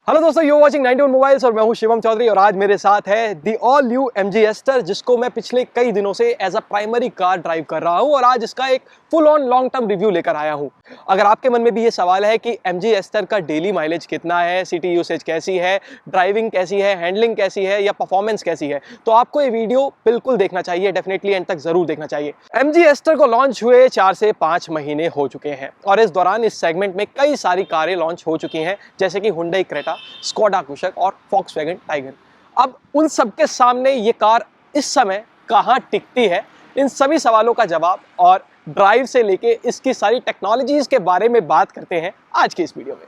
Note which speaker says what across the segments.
Speaker 1: Hello दोस्तों, you watching 91 mobiles और मैं हूं शिवम चौधरी और आज मेरे साथ है the all new MG Astor, जिसको मैं पिछले कई दिनों से as a primary car drive कर रहा हूं और आज इसका एक full on long term review लेकर आया हूं। अगर आपके मन में भी ये सवाल है कि MG एस्टर का डेली माइलेज कितना है, सिटी यूसेज कैसी है, ड्राइविंग कैसी है, हैंडलिंग कैसी है या परफॉर्मेंस कैसी है, तो आपको ये वीडियो बिल्कुल देखना चाहिए, डेफिनेटली एंड तक जरूर देखना चाहिए। MG एस्टर को लॉन्च हुए 4 से 5 महीने हो चुके हैं और इस दौरान इस सेगमेंट में कई सारी कारें लॉन्च हो चुकी हैं, जैसे कि हुंडई क्रेटा, स्कोडा कुशक और फॉक्सवैगन टाइगर। अब उन सबके सामने ये कार इस समय कहां टिकती है, इन सभी सवालों का जवाब और ड्राइव से लेके इसकी सारी टेक्नोलॉजीज के बारे में बात करते हैं आज की इस वीडियो में।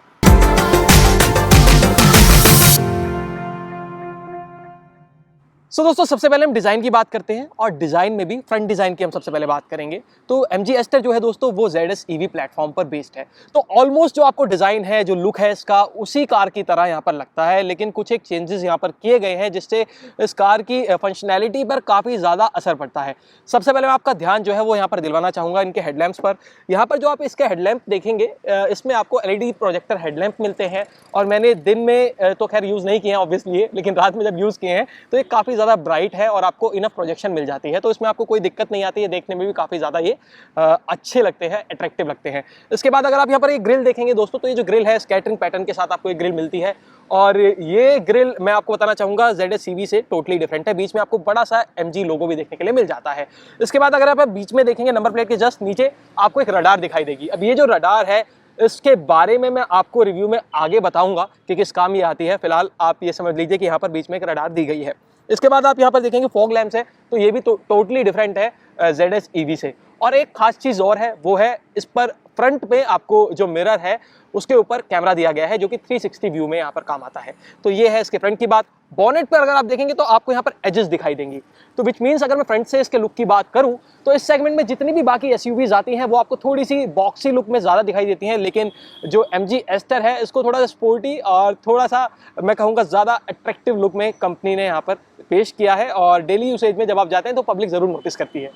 Speaker 1: दोस्तों, सबसे पहले हम डिज़ाइन की बात करते हैं और डिज़ाइन में भी फ्रंट डिज़ाइन की हम सबसे पहले बात करेंगे। तो MG एस्टर जो है दोस्तों, वो ZS EV प्लेटफॉर्म पर बेस्ड है। तो ऑलमोस्ट जो आपको डिज़ाइन है, जो लुक है इसका, उसी कार की तरह यहाँ पर लगता है, लेकिन कुछ एक चेंजेस यहाँ पर किए गए हैं जिससे इस कार की फंक्शनैलिटी पर काफ़ी ज़्यादा असर पड़ता है। सबसे पहले मैं आपका ध्यान जो है वो यहाँ पर दिलवाना चाहूँगा इनके हेडलैम्प्स पर। यहाँ पर जो आप इसके हेडलैम्प देखेंगे, इसमें आपको LED प्रोजेक्टर हेडलैम्प मिलते हैं और मैंने दिन में तो खैर यूज़ नहीं किए हैं ऑब्वियसली, लेकिन रात में जब यूज़ किए हैं तो ये काफ़ी ज़्यादा ब्राइट है और आपको इनफ प्रोजेक्शन मिल जाती है, तो इसमें आपको कोई दिक्कत नहीं आती है। देखने में भी काफ़ी ज़्यादा ये अच्छे लगते हैं, अट्रैक्टिव लगते हैं। इसके बाद अगर आप यहाँ पर ये ग्रिल देखेंगे दोस्तों, तो ये जो ग्रिल है स्कैटरिंग पैटर्न के साथ आपको एक ग्रिल मिलती है और ये ग्रिल मैं आपको बताना चाहूँगा ZS EV से टोटली डिफरेंट है। बीच में आपको बड़ा सा MG लोगो भी देखने के लिए मिल जाता है। इसके बाद अगर आप बीच में देखेंगे, नंबर प्लेट के जस्ट नीचे आपको एक रडार दिखाई देगी। अब ये जो रडार है, इसके बारे में मैं आपको रिव्यू में आगे बताऊंगा कि किस काम ये आती है। फिलहाल आप ये समझ लीजिए कि यहाँ पर बीच में एक रडार दी गई है। इसके बाद आप यहाँ पर देखेंगे फॉग लैंप्स है, तो ये भी टोटली डिफरेंट है ZS EV से। और एक खास चीज़ और है, वो है इस पर फ्रंट पे आपको जो मिरर है उसके ऊपर कैमरा दिया गया है, जो कि 360 व्यू में यहाँ पर काम आता है। तो ये है इसके फ्रंट की बात। बॉनेट पर अगर आप देखेंगे तो आपको यहाँ पर एजेस दिखाई देंगी, तो विच मीन्स अगर मैं फ्रंट से इसके लुक की बात करूँ तो इस सेगमेंट में जितनी भी बाकी SUVs आती हैं वो आपको थोड़ी सी बॉक्सी लुक में ज़्यादा दिखाई देती हैं, लेकिन जो MG एस्टर है इसको थोड़ा सा स्पोर्टी और थोड़ा सा मैं कहूँगा ज़्यादा अट्रैक्टिव लुक में कंपनी ने यहाँ पर पेश किया है और डेली यूसेज में जब आप जाते हैं तो पब्लिक ज़रूर नोटिस करती है।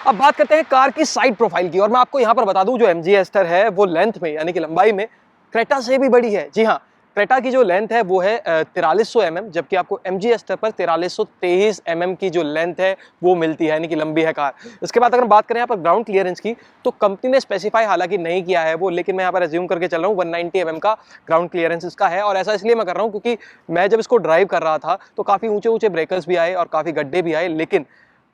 Speaker 1: अब बात करते हैं कार की साइड प्रोफाइल की और मैं आपको यहां पर बता दूं, जो MG एस्टर है वो लेंथ में यानी कि लंबाई में क्रेटा से भी बड़ी है। जी हां, क्रेटा की जो लेंथ है वो है 4300 mm, जबकि आपको MG एस्टर पर 4323 mm की जो लेंथ है वो मिलती है, यानी कि लंबी है कार। इसके बाद अगर बात करें यहाँ पर ग्राउंड क्लियरेंस की, तो कंपनी ने स्पेसिफाई हालांकि नहीं किया है वो, लेकिन मैं यहाँ पर एज्यूम करके चल रहा हूँ 190 mm का ग्राउंड क्लियरेंस इसका है। और ऐसा इसलिए मैं कर रहा हूँ क्योंकि मैं जब इसको ड्राइव कर रहा था तो काफ़ी ऊंचे ऊंचे ब्रेकर्स भी आए और काफ़ी गड्ढे भी आए, लेकिन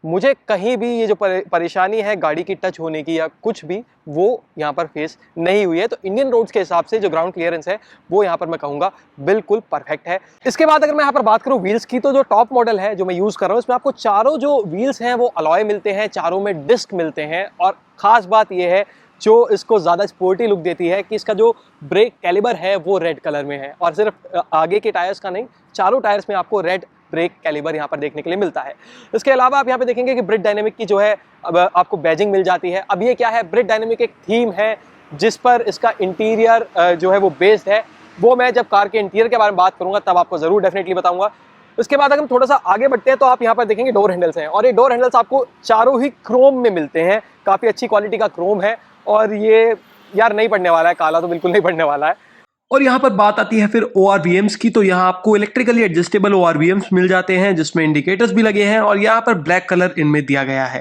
Speaker 1: मुझे कहीं भी ये जो परेशानी है गाड़ी की टच होने की या कुछ भी, वो यहाँ पर फेस नहीं हुई है। तो इंडियन रोड्स के हिसाब से जो ग्राउंड क्लियरेंस है वो यहाँ पर मैं कहूँगा बिल्कुल परफेक्ट है। इसके बाद अगर मैं यहाँ पर बात करूँ व्हील्स की, तो जो टॉप मॉडल है जो मैं यूज़ कर रहा हूँ, इसमें आपको चारों जो व्हील्स हैं वो अलॉय मिलते हैं, चारों में डिस्क मिलते हैं। और ख़ास बात ये है जो इसको ज़्यादा स्पोर्टी लुक देती है कि इसका जो ब्रेक कैलिबर है वो रेड कलर में है, और सिर्फ आगे के टायर्स का नहीं, चारों टायर्स में आपको रेड ब्रेक कैलिबर यहाँ पर देखने के लिए मिलता है। इसके अलावा आप यहाँ पे देखेंगे कि ब्रिट डायनेमिक की जो है अब आपको बैजिंग मिल जाती है। अब ये क्या है, ब्रिट डायनेमिक एक थीम है जिस पर इसका इंटीरियर जो है वो बेस्ड है। वो मैं जब कार के इंटीरियर के बारे में बात करूंगा तब आपको जरूर डेफिनेटली बताऊंगा। उसके बाद अगर हम थोड़ा सा आगे बढ़ते हैं तो आप यहाँ पर देखेंगे डोर हैंडल्स हैं, और ये डोर हैंडल्स आपको चारों ही क्रोम में मिलते हैं। काफ़ी अच्छी क्वालिटी का क्रोम है और ये यार नहीं पड़ने वाला है, काला तो बिल्कुल नहीं पड़ने वाला है।
Speaker 2: और यहाँ पर बात आती है फिर ORVMs की, तो यहाँ आपको इलेक्ट्रिकली एडजस्टेबल ORVMs मिल जाते हैं जिसमें इंडिकेटर्स भी लगे हैं और यहाँ पर ब्लैक कलर इनमें दिया गया है।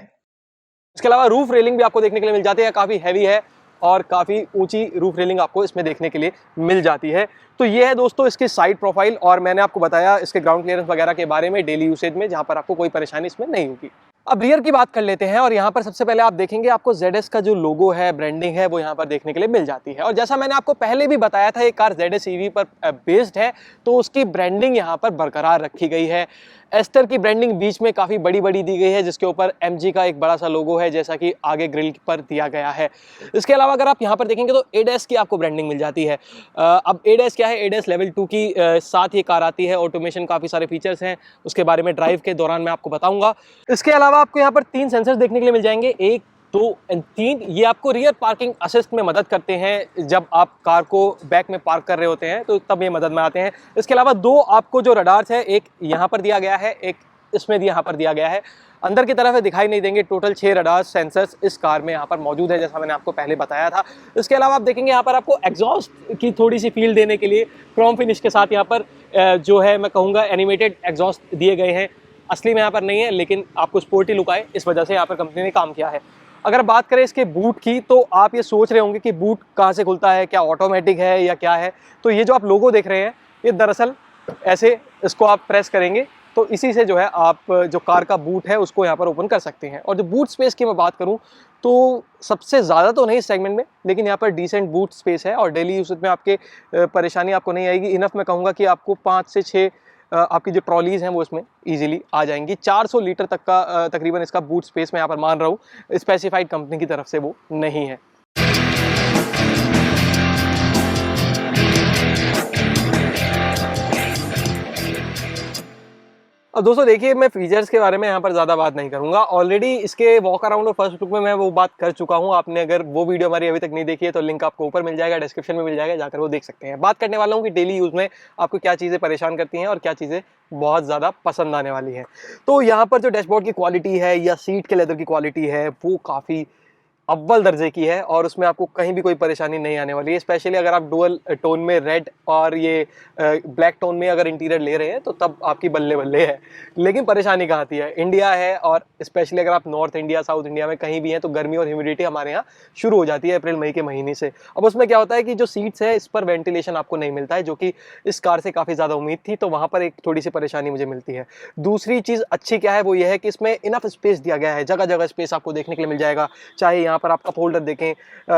Speaker 1: इसके अलावा रूफ रेलिंग भी आपको देखने के लिए मिल जाती है, काफ़ी हैवी है और काफ़ी ऊंची रूफ रेलिंग आपको इसमें देखने के लिए मिल जाती है। तो ये है दोस्तों इसकी साइड प्रोफाइल, और मैंने आपको बताया इसके ग्राउंड क्लियरेंस वगैरह के बारे में डेली यूसेज में, जहाँ पर आपको कोई परेशानी इसमें नहीं होगी। अब रियर की बात कर लेते हैं और यहाँ पर सबसे पहले आप देखेंगे आपको ZS का जो लोगो है, ब्रांडिंग है, वो यहाँ पर देखने के लिए मिल जाती है। और जैसा मैंने आपको पहले भी बताया था, ये कार ZS EV पर बेस्ड है, तो उसकी ब्रांडिंग यहाँ पर बरकरार रखी गई है। एस्टर की ब्रांडिंग बीच में काफ़ी बड़ी बड़ी दी गई है, जिसके ऊपर MG का एक बड़ा सा लोगो है, जैसा कि आगे ग्रिल पर दिया गया है। इसके अलावा अगर आप यहाँ पर देखेंगे तो ADAS की आपको ब्रांडिंग मिल जाती है। अब ADAS क्या है, ADAS लेवल 2 की साथ ये कार आती है। ऑटोमेशन काफ़ी सारे फीचर्स हैं, उसके बारे में ड्राइव के दौरान मैं आपको बताऊंगा। इसके अलावा आपको यहाँ पर 3 सेंसर्स देखने के लिए मिल जाएंगे, 1, 2 और 3। ये आपको रियर पार्किंग असिस्ट में मदद करते हैं, जब आप कार को बैक में पार्क कर रहे होते हैं तो तब ये मदद में आते हैं। इसके अलावा 2 आपको जो रडार्स है, एक यहाँ पर दिया गया है, एक इसमें यहाँ पर दिया गया है। अंदर की तरफ दिखाई नहीं देंगे। टोटल 6 रडार सेंसर्स इस कार में यहाँ पर मौजूद है, जैसा मैंने आपको पहले बताया था। इसके अलावा आप देखेंगे यहाँ पर आपको एग्जॉस्ट की थोड़ी सी फील देने के लिए क्रोम फिनिश के साथ यहाँ पर जो है मैं कहूँगा एनिमेटेड एग्जॉस्ट दिए गए हैं। असली में यहाँ पर नहीं है, लेकिन आपको स्पोर्टी लुक आए इस वजह से यहाँ पर कंपनी ने काम किया है। अगर बात करें इसके बूट की, तो आप ये सोच रहे होंगे कि बूट कहाँ से खुलता है, क्या ऑटोमेटिक है या क्या है। तो ये जो आप लोगो देख रहे हैं, ये दरअसल ऐसे इसको आप प्रेस करेंगे तो इसी से जो है आप जो कार का बूट है उसको यहाँ पर ओपन कर सकते हैं। और जो बूट स्पेस की मैं बात करूँ तो सबसे ज़्यादा तो नहीं इस सेगमेंट में, लेकिन यहाँ पर डिसेंट बूट स्पेस है और डेली यूज में आपके परेशानी आपको नहीं आएगी। इनफ मैं कहूँगा कि आपको 5 से 6 आपकी जो ट्रॉलीज हैं वो इसमें इजीली आ जाएंगी। 400 लीटर तक का तकरीबन इसका बूट स्पेस मैं यहाँ पर मान रहा हूँ, स्पेसिफाइड कंपनी की तरफ से वो नहीं है। अब दोस्तों देखिए, मैं फीचर्स के बारे में यहाँ पर ज़्यादा बात नहीं करूँगा। ऑलरेडी इसके वॉक अराउंड और फर्स्ट लुक में मैं वो बात कर चुका हूँ। आपने अगर वो वीडियो हमारी अभी तक नहीं देखी है तो लिंक आपको ऊपर मिल जाएगा, डिस्क्रिप्शन में मिल जाएगा, जाकर वो देख सकते हैं। बात करने वाला हूँ कि डेली यूज़ में आपको क्या चीज़ें परेशान करती हैं और क्या चीज़ें बहुत ज़्यादा पसंद आने वाली हैं। तो यहाँ पर जो डैशबोर्ड की क्वालिटी है या सीट के लेदर की क्वालिटी है वो काफ़ी अव्वल दर्जे की है और उसमें आपको कहीं भी कोई परेशानी नहीं आने वाली है। स्पेशली अगर आप डुअल टोन में रेड और ये ब्लैक टोन में अगर इंटीरियर ले रहे हैं तो तब आपकी बल्ले बल्ले है। लेकिन परेशानी कहाँ आती है, इंडिया है और स्पेशली अगर आप नॉर्थ इंडिया साउथ इंडिया में कहीं भी हैं तो गर्मी और ह्यूमिडिटी हमारे यहाँ शुरू हो जाती है अप्रैल मई के महीने से। अब उसमें क्या होता है कि जो सीट्स है इस पर वेंटिलेशन आपको नहीं मिलता है, जो कि इस कार से काफ़ी ज़्यादा उम्मीद थी, तो वहाँ पर एक थोड़ी सी परेशानी मुझे मिलती है। दूसरी चीज़ अच्छी क्या है वो ये है कि इसमें इनफ स्पेस दिया गया है, जगह जगह स्पेस आपको देखने के लिए मिल जाएगा। चाहे यहाँ पर आप कप होल्डर देखें,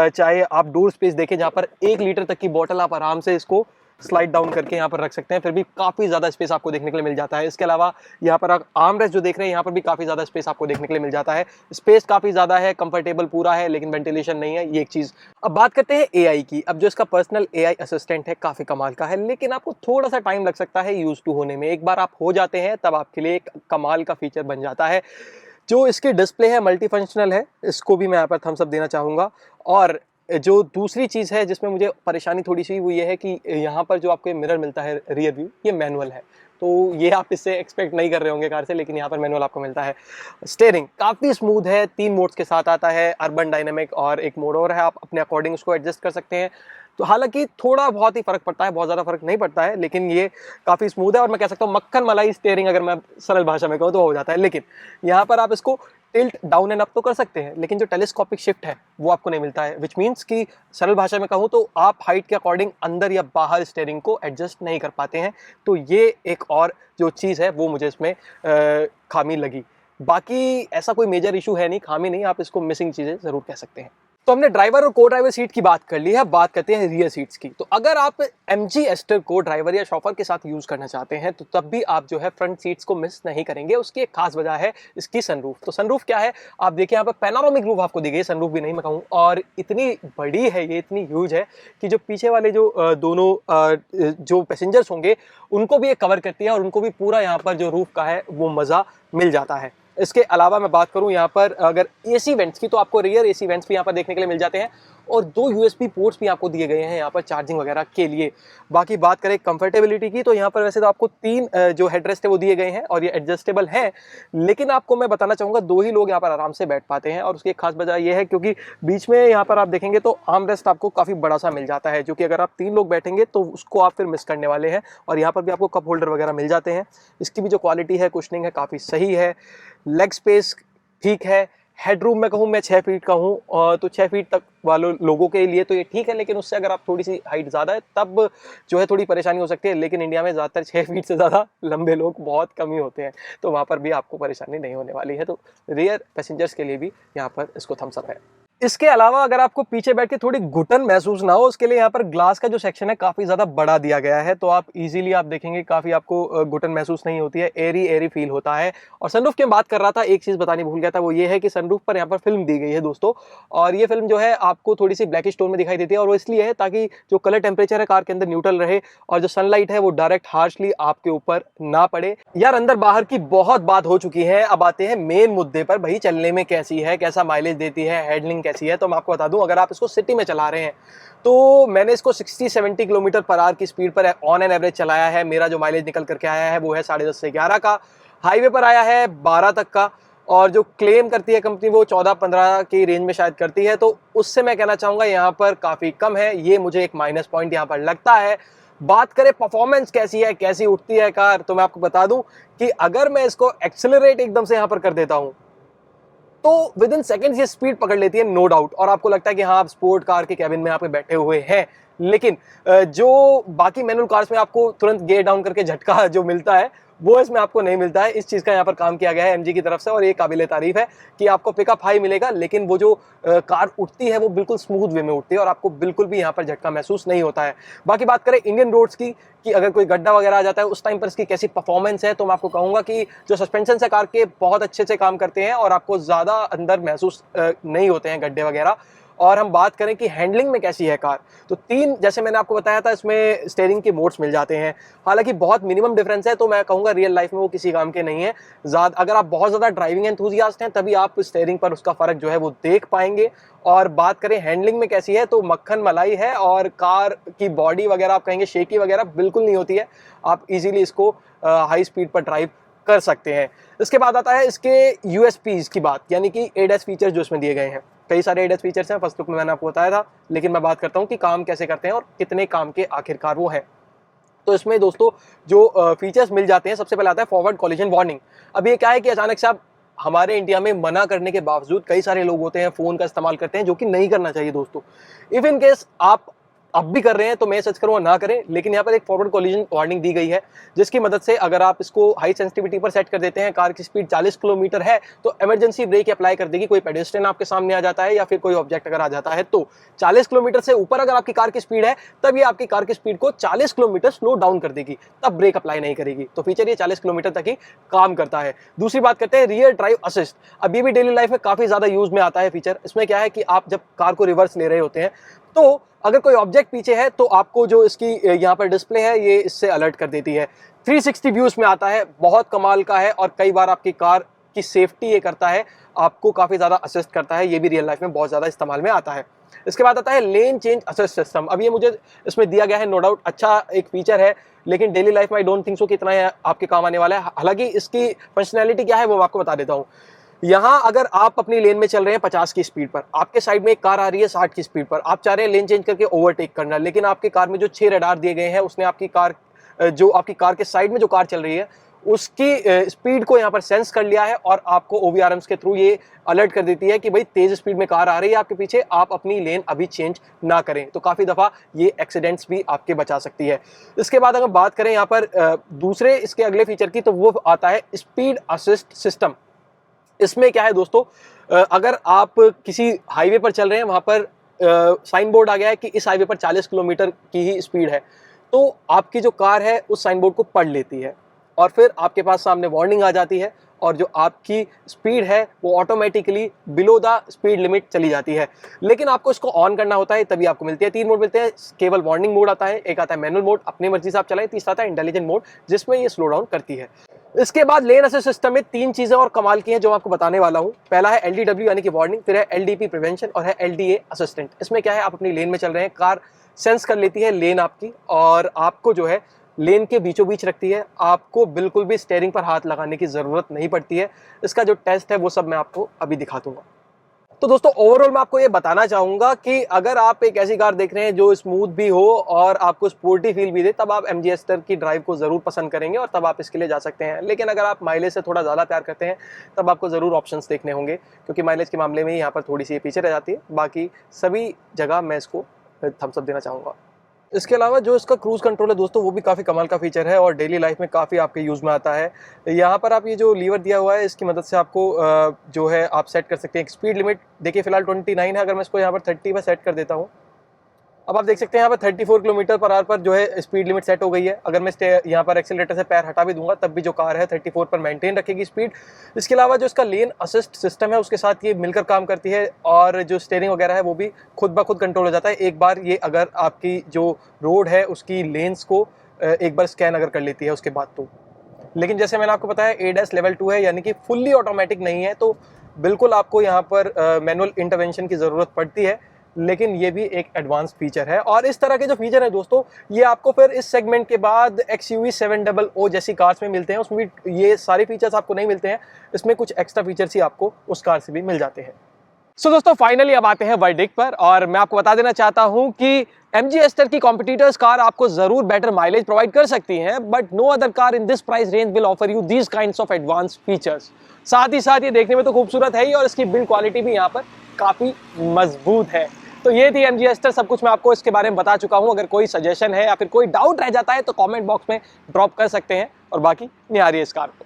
Speaker 1: चाहे आप डोर स्पेस देखें जहाँ पर 1 लीटर तक की बोतल आप आराम से इसको स्लाइड डाउन करके यहाँ पर रख सकते हैं, फिर भी काफ़ी ज़्यादा स्पेस आपको देखने के लिए मिल जाता है। इसके अलावा यहाँ पर आप आर्म रेस्ट जो देख रहे हैं यहाँ पर भी काफ़ी ज़्यादा स्पेस आपको देखने के लिए मिल जाता है। स्पेस काफ़ी ज़्यादा है, कंफर्टेबल पूरा है, लेकिन वेंटिलेशन नहीं है, ये एक चीज़। अब बात करते हैं एआई की। अब जो इसका पर्सनल एआई असिस्टेंट है काफ़ी कमाल का है, लेकिन आपको थोड़ा सा टाइम लग सकता है यूज टू होने में। एक बार आप हो जाते हैं तब आपके लिए एक कमाल का फीचर बन जाता है। जो इसकी डिस्प्ले है मल्टी फंक्शनल है, इसको भी मैं यहाँ पर थम्स अप देना चाहूँगा। और जो दूसरी चीज़ है जिसमें मुझे परेशानी थोड़ी सी वो ये है कि यहाँ पर जो आपको मिरर मिलता है रियर व्यू, ये मैनुअल है, तो ये आप इससे एक्सपेक्ट नहीं कर रहे होंगे कार से, लेकिन यहाँ पर मैनुअल आपको मिलता है। स्टीयरिंग काफ़ी स्मूथ है, 3 मोड्स के साथ आता है, अर्बन, डायनामिक और एक मोड और है, आप अपने अकॉर्डिंग उसको एडजस्ट कर सकते हैं। तो हालांकि थोड़ा बहुत ही फर्क पड़ता है, बहुत ज़्यादा फर्क नहीं पड़ता है, लेकिन ये काफ़ी स्मूथ है और मैं कह सकता हूँ मक्खन मलाई स्टीयरिंग अगर मैं सरल भाषा में कहूँ तो हो जाता है। लेकिन यहाँ पर आप इसको टिल्ट डाउन एंड अप तो कर सकते हैं, लेकिन जो टेलीस्कोपिक शिफ्ट है वो आपको नहीं मिलता है, विच मीन्स कि सरल भाषा में कहूँ तो आप हाइट के अकॉर्डिंग अंदर या बाहर स्टीयरिंग को एडजस्ट नहीं कर पाते हैं। तो ये एक और जो चीज़ है वो मुझे इसमें खामी लगी। बाकी ऐसा कोई मेजर इशू है नहीं, खामी नहीं, आप इसको मिसिंग चीज़ें ज़रूर कह सकते हैं। तो हमने ड्राइवर और को ड्राइवर सीट की बात कर ली है, बात करते हैं रियर सीट्स की। तो अगर आप MG एस्टर को ड्राइवर या शॉफर के साथ यूज करना चाहते हैं तो तब भी आप जो है फ्रंट सीट्स को मिस नहीं करेंगे। उसकी एक खास वजह है इसकी सनरूफ। तो सनरूफ क्या है, आप देखिए यहाँ पर पैनोरामिक रूफ आपको दी गई है, सनरूफ भी नहीं मैं कहूँ, और इतनी बड़ी है ये, इतनी ह्यूज है कि जो पीछे वाले जो दोनों जो पैसेंजर्स होंगे उनको भी ये कवर करती है और उनको भी पूरा यहाँ पर जो रूफ का है वो मज़ा मिल जाता है। इसके अलावा मैं बात करूं यहाँ पर अगर AC वेंट्स की, तो आपको रियर AC वेंट्स भी यहाँ पर देखने के लिए मिल जाते हैं और 2 USB पोर्ट्स भी आपको दिए गए हैं यहाँ पर चार्जिंग वगैरह के लिए। बाकी बात करें कंफर्टेबिलिटी की, तो यहाँ पर वैसे तो आपको 3 जो हेडरेस्ट है वो दिए गए हैं और ये एडजस्टेबल हैं, लेकिन आपको मैं बताना चाहूँगा 2 ही लोग यहाँ पर आराम से बैठ पाते हैं। और उसकी एक खास वजह ये है क्योंकि बीच में यहाँ पर आप देखेंगे तो आर्म रेस्ट आपको काफ़ी बड़ा सा मिल जाता है, जो कि अगर आप 3 लोग बैठेंगे तो उसको आप फिर मिस करने वाले हैं। और यहाँ पर भी आपको कप होल्डर वगैरह मिल जाते हैं। इसकी भी जो क्वालिटी है, कुशनिंग है, काफ़ी सही है। लेग स्पेस ठीक है। हेडरूम में कहूँ मैं 6 फीट का हूँ तो 6 फीट तक वालों लोगों के लिए तो ये ठीक है, लेकिन उससे अगर आप थोड़ी सी हाइट ज़्यादा है तब जो है थोड़ी परेशानी हो सकती है। लेकिन इंडिया में ज़्यादातर 6 फीट से ज़्यादा लंबे लोग बहुत कम ही होते हैं, तो वहाँ पर भी आपको परेशानी नहीं होने वाली है। तो रियर पैसेंजर्स के लिए भी यहाँ पर इसको थम्स अप है। इसके अलावा अगर आपको पीछे बैठ के थोड़ी घुटन महसूस ना हो, उसके लिए यहाँ पर ग्लास का जो सेक्शन है काफ़ी ज़्यादा बड़ा दिया गया है, तो आप इजीली आप देखेंगे काफ़ी आपको घुटन महसूस नहीं होती है, एरी फील होता है। और सनरूफ की बात कर रहा था, एक चीज़ बतानी भूल गया था, वो ये है कि सनरूफ पर यहाँ पर फिल्म दी गई है दोस्तों, और ये फिल्म जो है आपको थोड़ी सी ब्लैकिश टोन में दिखाई देती है, और वो इसलिए है ताकि जो कलर टेम्परेचर है कार के अंदर न्यूट्रल रहे और जो सनलाइट है वो डायरेक्ट हार्शली आपके ऊपर ना पड़े। यार अंदर बाहर की बहुत बात हो चुकी है, अब आते हैं मेन मुद्दे पर। भाई चलने में कैसी है, कैसा माइलेज देती है, हैंडलिंग कैसी है, तो मैं आपको बता दूं, अगर आप इसको सिटी में चला रहे हैं तो मैंने इसको 60-70 किलोमीटर पर आवर की स्पीड पर ऑन एन एवरेज चलाया है। मेरा जो माइलेज निकल करके आया है वो है 10.5 से 11 का। हाईवे पर आया है 12 तक का, और जो क्लेम करती है कंपनी वो 14-15 की रेंज में शायद करती है, तो उससे मैं कहना चाहूँगा यहाँ पर काफ़ी कम है। ये मुझे एक माइनस पॉइंट यहाँ पर लगता है। बात करें परफॉर्मेंस कैसी है, कैसी उठती है कार, तो मैं आपको बता दूं कि अगर मैं इसको एक्सेलरेट एकदम से यहाँ पर कर देता हूँ तो विद इन सेकेंड्स ये स्पीड पकड़ लेती है, नो डाउट। और आपको लगता है कि हाँ, आप स्पोर्ट कार के कैबिन में यहाँ पे बैठे हुए हैं। लेकिन जो बाकी मैनुअल कार्स में आपको तुरंत गियर डाउन करके झटका जो मिलता है, वो इसमें आपको नहीं मिलता है। इस चीज़ का यहाँ पर काम किया गया है एमजी की तरफ से, और ये काबिल तारीफ है कि आपको पिकअप हाई मिलेगा, लेकिन वो जो कार उठती है वो बिल्कुल स्मूथ वे में उठती है और आपको बिल्कुल भी यहाँ पर झटका महसूस नहीं होता है। बाकी बात करें इंडियन रोड्स की, कि अगर कोई गड्ढा वगैरह आ जाता है उस टाइम पर इसकी कैसी परफॉर्मेंस है, तो मैं आपको कहूँगा कि जो सस्पेंशन है कार के बहुत अच्छे से काम करते हैं और आपको ज़्यादा अंदर महसूस नहीं होते हैं गड्ढे वगैरह। और हम बात करें कि हैंडलिंग में कैसी है कार, तो 3 जैसे मैंने आपको बताया था इसमें स्टीयरिंग के मोड्स मिल जाते हैं। हालांकि बहुत मिनिमम डिफरेंस है, तो मैं कहूँगा रियल लाइफ में वो किसी काम के नहीं है। अगर आप बहुत ज़्यादा ड्राइविंग एंथुसियास्ट हैं तभी आप स्टीयरिंग पर उसका फ़र्क जो है वो देख पाएंगे। और बात करें हैंडलिंग में कैसी है, तो मक्खन मलाई है, और कार की बॉडी वगैरह आप कहेंगे शेकी वगैरह बिल्कुल नहीं होती है। आप इजीली इसको हाई स्पीड पर ड्राइव कर सकते हैं। इसके बाद आता है इसके यूएसपीज की बात, यानी कि एडएस फीचर्स जो इसमें दिए गए हैं। कई सारे एडएस फीचर्स हैं, फर्स्ट लुक में मैंने आपको बताया था, लेकिन मैं बात करता हूँ कि काम कैसे करते हैं और कितने काम के आखिरकार वो है। तो इसमें दोस्तों जो फीचर्स मिल जाते हैं, सबसे पहले आता है फॉरवर्ड कॉलिजन वार्निंग। अब ये क्या है कि अचानक से आप हमारे इंडिया में मना करने के बावजूद कई सारे लोग होते हैं फ़ोन का इस्तेमाल करते हैं, जो कि नहीं करना चाहिए दोस्तों। इफ इन केस आप अब भी कर रहे हैं तो मैं सच करूँगा ना करें, लेकिन यहाँ पर एक फॉरवर्ड कॉलिजन वार्निंग दी गई है, जिसकी मदद से अगर आप इसको हाई सेंसिटिविटी पर सेट कर देते हैं, कार की स्पीड 40 किलोमीटर है, तो इमरजेंसी ब्रेक अप्लाई कर देगी। कोई पेडेस्ट्रियन आपके सामने आ जाता है या फिर कोई ऑब्जेक्ट अगर आ जाता है, तो 40 किलोमीटर से ऊपर अगर आपकी कार की स्पीड है, तब ये आपकी कार की स्पीड को 40 किलोमीटर स्लो डाउन कर देगी, तब ब्रेक अप्लाई नहीं करेगी। तो फीचर ये 40 किलोमीटर तक ही काम करता है। दूसरी बात करते हैं रियर ड्राइव असिस्ट। अब ये भी डेली लाइफ में काफ़ी ज़्यादा यूज में आता है फीचर। इसमें क्या है कि आप जब कार को रिवर्स ले रहे होते हैं, तो अगर कोई ऑब्जेक्ट पीछे है तो आपको जो इसकी यहाँ पर डिस्प्ले है ये इससे अलर्ट कर देती है। 360 व्यूज में आता है, बहुत कमाल का है, और कई बार आपकी कार की सेफ्टी ये करता है, आपको काफ़ी ज़्यादा असिस्ट करता है। ये भी रियल लाइफ में बहुत ज़्यादा इस्तेमाल में आता है। इसके बाद आता है लेन चेंज असिस्ट सिस्टम। अब ये मुझे इसमें दिया गया है, नो डाउट अच्छा एक फीचर है, लेकिन डेली लाइफ में आई डोंट थिंक सो कि इतना आपके काम आने वाला है। हालांकि इसकी फंक्शनैलिटी क्या है वो मैं आपको बता देता हूँ। यहाँ अगर आप अपनी लेन में चल रहे हैं 50 की स्पीड पर, आपके साइड में एक कार आ रही है 60 की स्पीड पर, आप चाह रहे हैं लेन चेंज करके ओवरटेक करना, लेकिन आपकी कार में जो 6 रडार दिए गए हैं उसने आपकी कार जो आपकी कार के साइड में जो कार चल रही है उसकी स्पीड को यहाँ पर सेंस कर लिया है, और आपको OVRMs के थ्रू ये अलर्ट कर देती है कि भाई तेज स्पीड में कार आ रही है आपके पीछे, आप अपनी लेन अभी चेंज ना करें। तो काफ़ी दफ़ा ये एक्सीडेंट्स भी आपके बचा सकती है। इसके बाद अगर बात करें यहाँ पर दूसरे इसके अगले फीचर की, तो वो आता है स्पीड असिस्ट सिस्टम। इसमें क्या है दोस्तों, अगर आप किसी हाईवे पर चल रहे हैं, वहाँ पर साइन बोर्ड आ गया है कि इस हाईवे पर 40 किलोमीटर की ही स्पीड है, तो आपकी जो कार है उस साइन बोर्ड को पढ़ लेती है, और फिर आपके पास सामने वार्निंग आ जाती है, और जो आपकी स्पीड है वो automatically below the speed limit चली जाती है। लेकिन आपको इसको ऑन करना होता है, तभी आपको मिलती है। 3 मोड मिलते हैं, केवल वार्निंग मोड आता है, एक आता है मैनुअल मोड, अपनी मर्जी से आप चलाएं, तीसरा आता है इंटेलिजेंट मोड, जिसमें ये स्लो डाउन करती है। इसके बाद लेन असिस्ट सिस्टम में 3 चीजें और कमाल की हैं जो आपको बताने वाला हूं। पहला है LDW यानी कि वार्निंग, फिर है LDP प्रिवेंशन, और है LDA असिस्टेंट। इसमें क्या है, आप अपनी लेन में चल रहे हैं, कार सेंस कर लेती है लेन आपकी, और आपको जो है लेन के बीचों बीच रखती है। आपको बिल्कुल भी स्टीयरिंग पर हाथ लगाने की ज़रूरत नहीं पड़ती है। इसका जो टेस्ट है वो सब मैं आपको अभी दिखा दूंगा। तो दोस्तों ओवरऑल मैं आपको ये बताना चाहूँगा कि अगर आप एक ऐसी कार देख रहे हैं जो स्मूथ भी हो और आपको स्पोर्टी फील भी दे, तब आप MG एस्टर की ड्राइव को ज़रूर पसंद करेंगे और तब आप इसके लिए जा सकते हैं। लेकिन अगर आप माइलेज से थोड़ा ज़्यादा प्यार करते हैं, तब आपको ज़रूर ऑप्शंस देखने होंगे, क्योंकि माइलेज के मामले में यहाँ पर थोड़ी सी पीछे रह जाती है। बाकी सभी जगह मैं इसको थम्स अप देना चाहूँगा। इसके अलावा जो इसका क्रूज़ कंट्रोल है दोस्तों, वो भी काफ़ी कमाल का फीचर है और डेली लाइफ में काफ़ी आपके यूज़ में आता है। यहाँ पर आप ये जो लीवर दिया हुआ है, इसकी मदद से आपको जो है आप सेट कर सकते हैं स्पीड लिमिट। देखिए फिलहाल 29 है, अगर मैं इसको यहाँ पर 30 पर सेट कर देता हूँ, अब आप देख सकते हैं यहाँ पर 34 किलोमीटर पर आवर पर जो है स्पीड लिमिट सेट हो गई है। अगर मैं यहाँ पर एक्सीलरेटर से पैर हटा भी दूंगा, तब भी जो कार है 34 पर मेंटेन रखेगी स्पीड। इसके अलावा जो इसका लेन असिस्ट सिस्टम है, उसके साथ ये मिलकर काम करती है, और जो स्टीयरिंग वगैरह है वो भी खुद ब खुद कंट्रोल हो जाता है। एक बार ये अगर आपकी जो रोड है उसकी लेन्स को एक बार स्कैन अगर कर लेती है उसके बाद तो। लेकिन जैसे मैंने आपको बताया ADAS लेवल 2 है, यानी कि फुल्ली ऑटोमेटिक नहीं है, तो बिल्कुल आपको यहाँ पर मैनुअल इंटरवेंशन की ज़रूरत पड़ती है। लेकिन ये भी एक एडवांस फीचर है। और इस तरह के जो फीचर है दोस्तों, ये आपको फिर इस सेगमेंट के बाद XUV 700 जैसी कार्स में मिलते हैं। उसमें भी ये सारे फीचर्स आपको नहीं मिलते हैं, इसमें कुछ एक्स्ट्रा फीचर्स ही आपको उस कार से भी मिल जाते हैं। सो दोस्तों फाइनली अब आते हैं वर्डिक्ट पर, और मैं आपको बता देना चाहता हूं कि MG एस्टर की कॉम्पिटिटर्स कार आपको जरूर बेटर माइलेज प्रोवाइड कर सकती हैं, but no other car in this price range will offer you these kinds of advanced features. साथ ही साथ ये देखने में तो खूबसूरत है ही, और इसकी बिल्ड क्वालिटी भी यहाँ पर काफी मजबूत है। तो ये थी MG एस्टर, सब कुछ मैं आपको इसके बारे में बता चुका हूँ। अगर कोई सजेशन है या फिर कोई डाउट रह जाता है तो कॉमेंट बॉक्स में ड्रॉप कर सकते हैं, और बाकी निहारिए इस कार को।